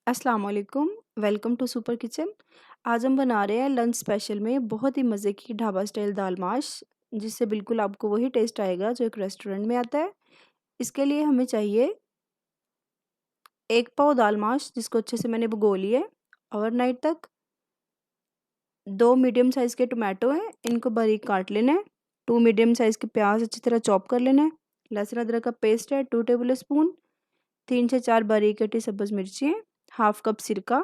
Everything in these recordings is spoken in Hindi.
अस्सलाम वालेकुम, वेलकम टू सुपर किचन। आज हम बना रहे हैं लंच स्पेशल में बहुत ही मज़े की ढाबा स्टाइल दाल माश, जिससे बिल्कुल आपको वही टेस्ट आएगा जो एक रेस्टोरेंट में आता है। इसके लिए हमें चाहिए 1 पाव दाल माश, जिसको अच्छे से मैंने भिगो लिया है ओवरनाइट तक। 2 मीडियम साइज़ के टोमेटो हैं, इनको बारीक काट लेना है। 2 मीडियम साइज़ के प्याज अच्छी तरह चॉप कर लेना है। लहसुन अदरक का पेस्ट है 2 टेबल स्पून। 3 से 4 बारीक कटी सब्ज़ मिर्ची हैं। हाफ कप सिरका,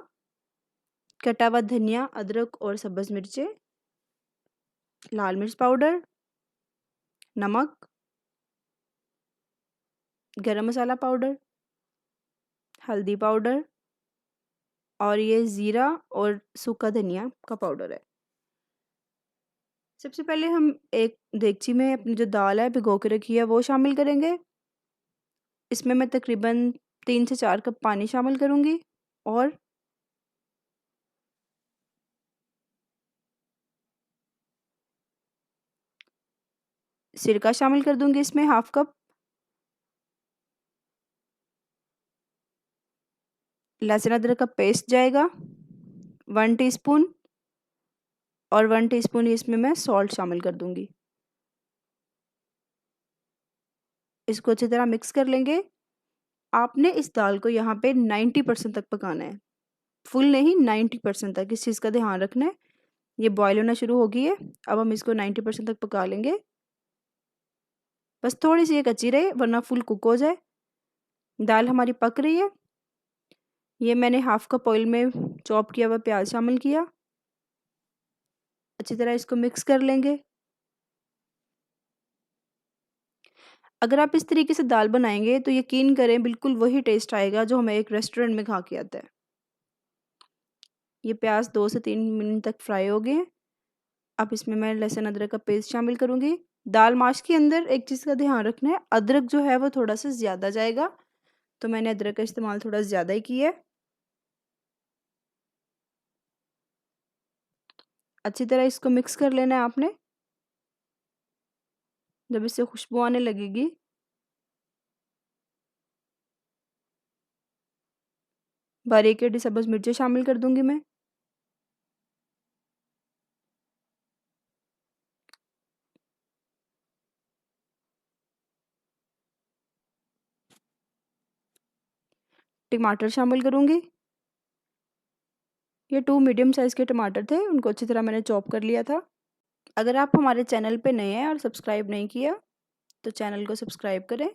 कटा हुआ धनिया, अदरक और सब्ज़ मिर्चें, लाल मिर्च पाउडर, नमक, गरम मसाला पाउडर, हल्दी पाउडर और ये ज़ीरा और सूखा धनिया का पाउडर है। सबसे पहले हम एक देगची में अपनी जो दाल है भिगो के रखी है वो शामिल करेंगे। इसमें मैं तकरीबन 3 से 4 कप पानी शामिल करूँगी और सिरका शामिल कर दूँगी इसमें हाफ कप। लहसुन अदरक का पेस्ट जाएगा 1 टीस्पून और 1 टीस्पून इसमें मैं सॉल्ट शामिल कर दूँगी। इसको अच्छी तरह मिक्स कर लेंगे। आपने इस दाल को यहाँ पे 90% तक पकाना है। फुल नहीं, 90% तक। इस चीज़ का ध्यान रखना है। ये बॉयल होना शुरू हो गई है। अब हम इसको 90% तक पका लेंगे। बस थोड़ी-सी ये कच्ची रहे वरना फुल कुक हो जाए। दाल हमारी पक रही है। ये मैंने हाफ कप ऑयल में चॉप किया हुआ प्याज शामिल किया। अच्छी तरह इसको मिक्स कर लेंगे। अगर आप इस तरीके से दाल बनाएँगे तो यकीन करें बिल्कुल वही टेस्ट आएगा जो हमें एक रेस्टोरेंट में खा के आता है। ये प्याज 2 से 3 मिनट तक फ्राई हो गए हैं। अब इसमें मैं लहसुन अदरक का पेस्ट शामिल करूँगी। दाल माश के अंदर एक चीज़ का ध्यान रखना है, अदरक जो है वो थोड़ा-सा ज़्यादा जाएगा, तो मैंने अदरक का इस्तेमाल थोड़ा ज़्यादा ही किया है। अच्छी तरह इसको मिक्स कर लेना है आपने। जब इससे खुशबू आने लगेगी, बारीक कटी सब्ज़ मिर्ची शामिल कर दूँगी मैं। टमाटर शामिल करूँगी। ये 2 मीडियम साइज़ के टमाटर थे, उनको अच्छी तरह मैंने चॉप कर लिया था। अगर आप हमारे चैनल पे नए हैं और सब्सक्राइब नहीं किया, तो चैनल को सब्सक्राइब करें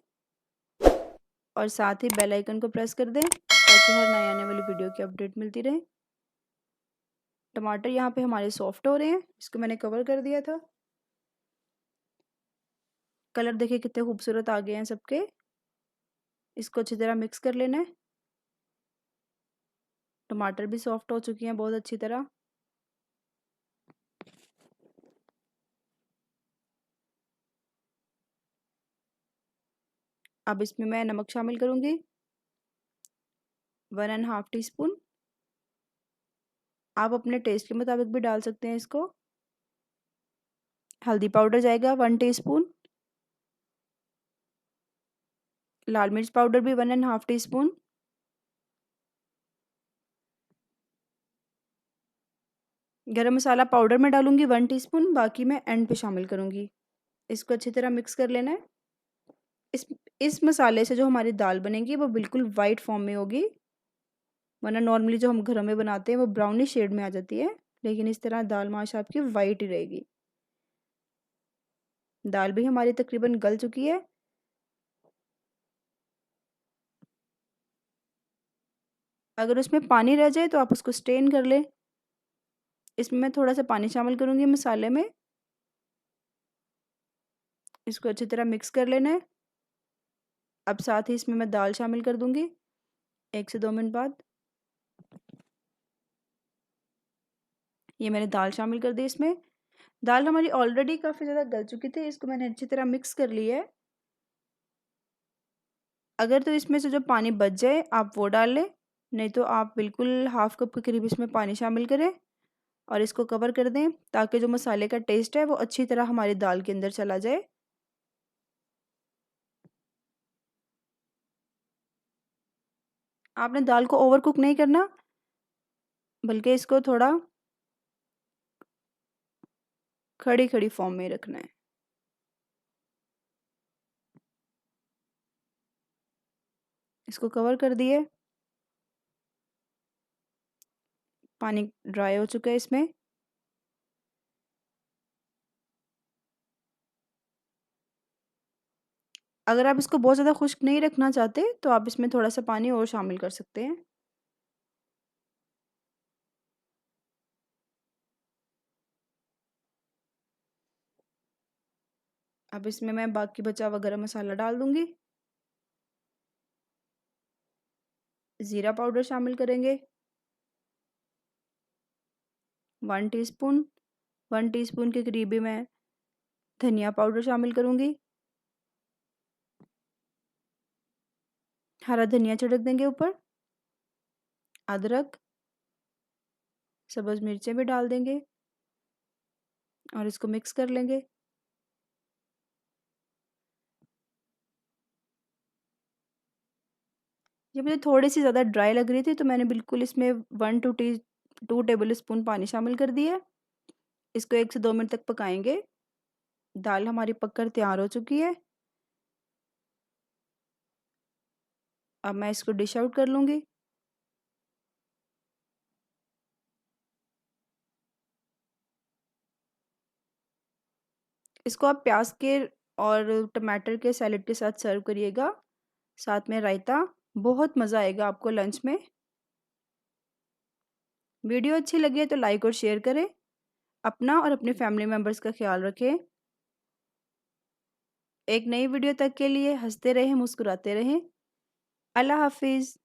और साथ ही बेल आइकन को प्रेस कर दें ताकि हर नई आने वाली वीडियो की अपडेट मिलती रहे। टमाटर यहाँ पे हमारे सॉफ्ट हो रहे हैं, इसको मैंने कवर कर दिया था। कलर देखिए कितने खूबसूरत आ गए हैं सबके। इसको अच्छी तरह मिक्स कर लेना है। टमाटर भी सॉफ्ट हो चुकी हैं बहुत अच्छी तरह। अब इसमें मैं नमक शामिल करूँगी 1 एंड हाफ टीस्पून। आप अपने टेस्ट के मुताबिक भी डाल सकते हैं इसको। हल्दी पाउडर जाएगा 1 टीस्पून। लाल मिर्च पाउडर भी 1 एंड हाफ टीस्पून। गरम मसाला पाउडर मैं डालूँगी 1 टीस्पून, बाकी मैं एंड पे शामिल करूँगी। इसको अच्छी तरह मिक्स कर लेना है। इस इस मसाले से जो हमारी दाल बनेगी वो बिल्कुल वाइट फॉर्म में होगी, वरना नॉर्मली जो हम घरों में बनाते हैं वो ब्राउनिश शेड में आ जाती है, लेकिन इस तरह दाल माश आपकी वाइट ही रहेगी। दाल भी हमारी तकरीबन गल चुकी है। अगर उसमें पानी रह जाए तो आप उसको स्ट्रेन कर लें। इसमें मैं थोड़ा-सा पानी शामिल करूँगी मसाले में। इसको अच्छी तरह मिक्स कर लेना है। अब साथ ही इसमें मैं दाल शामिल कर दूँगी 1 से 2 मिनट बाद। ये मैंने दाल शामिल कर दी इसमें। दाल हमारी ऑलरेडी काफ़ी ज़्यादा गल चुकी थी, इसको मैंने अच्छी तरह मिक्स कर लिया है। अगर तो इसमें से जो पानी बच जाए आप वो डाल लें, नहीं तो आप बिल्कुल हाफ कप के करीब इसमें पानी शामिल करें और इसको कवर कर दें ताकि जो मसाले का टेस्ट है वो अच्छी तरह हमारी दाल के अंदर चला जाए। आपने दाल को ओवर कुक नहीं करना, बल्कि इसको थोड़ा खड़ी-खड़ी फॉर्म में रखना है। इसको कवर कर दिए। पानी ड्राई हो चुका है इसमें। अगर आप इसको बहुत ज़्यादा खुश्क नहीं रखना चाहते, तो आप इसमें थोड़ा-सा पानी और शामिल कर सकते हैं। अब इसमें मैं बाकी बचा हुआ गरम मसाला डाल दूँगी। ज़ीरा पाउडर शामिल करेंगे, 1 टीस्पून, 1 टीस्पून के करीब ही मैं धनिया पाउडर शामिल करूँगी। हरा धनिया छिड़क देंगे ऊपर। अदरक, सब्ज़ मिर्चें भी डाल देंगे और इसको मिक्स कर लेंगे। ये मुझे थोड़ी-सी ज़्यादा ड्राई लग रही थी, तो मैंने बिल्कुल इसमें 2 टेबल स्पून पानी शामिल कर दिया है। इसको 1 से 2 मिनट तक पकाएँगे। दाल हमारी पककर तैयार हो चुकी है। अब मैं इसको डिश आउट कर लूँगी। इसको आप प्याज के और टमाटर के सैलेड के साथ सर्व करिएगा, साथ में रायता। बहुत मज़ा आएगा आपको लंच में। वीडियो अच्छी लगी है तो लाइक और शेयर करें। अपना और अपने फैमिली मेम्बर्स का ख्याल रखें। एक नई वीडियो तक के लिए हँसते रहें, मुस्कुराते रहें। अल्लाह हाफ़िज़।